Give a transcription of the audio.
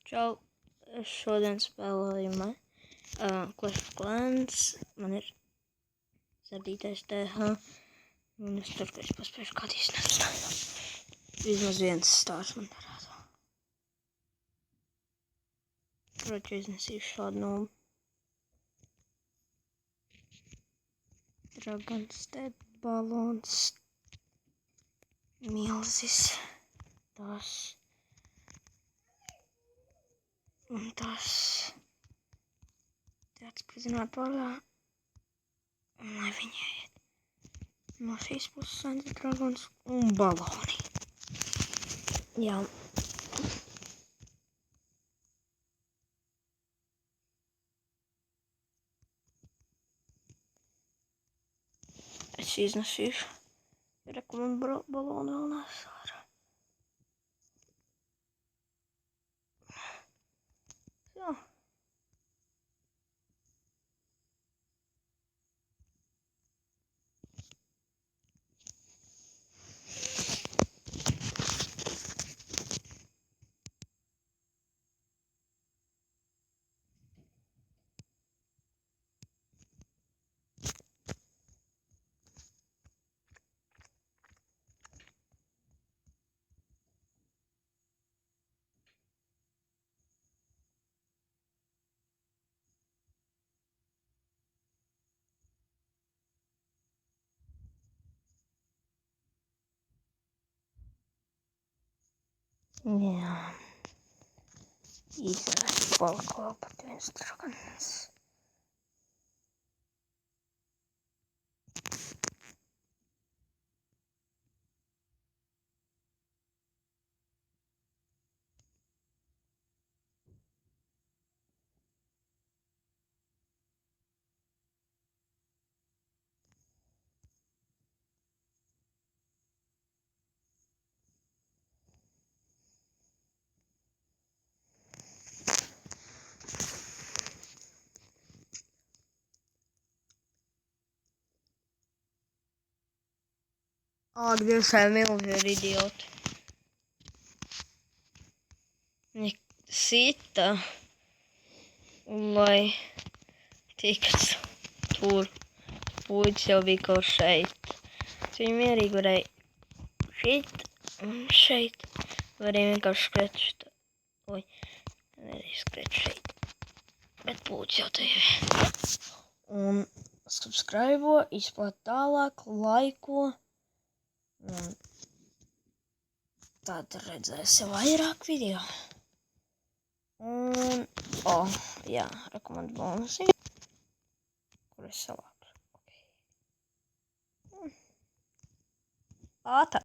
Čau! Es šodien spēlēju Clash of Clans. Man ir 7. TH. Un es ceru, ka es paspēšu kādu iznākt. Vismaz viens stāsts man darātu. Proči iznesīšu šādu no Dragon Step balons. Milzis. Tas. Un tas atspridzināt vaļā, un lai viņi iet no šīs puses Santa Dragons un baloni. Jā. Es iznesīšu. Reku man baloni vēl nesāra. Jā. Jā. Īsais palika vēl pat viens dragons. Ak, Dievs, milži ir idioti. Viņi sita, lai tiktu tur. Puicis jau bija kaut šeit. Viņi mierīgi varēja šeit un šeit. Varēja vienkārši skriet šeit. Oi, varēja skriet šeit. Bet puicis jau te ir. Un subscribe, izplat tālāk, laiko. Un tad redzēsi vairāk video. Un, jā, rekomendu bonusi, kur es savākšu. Okay. Ātā.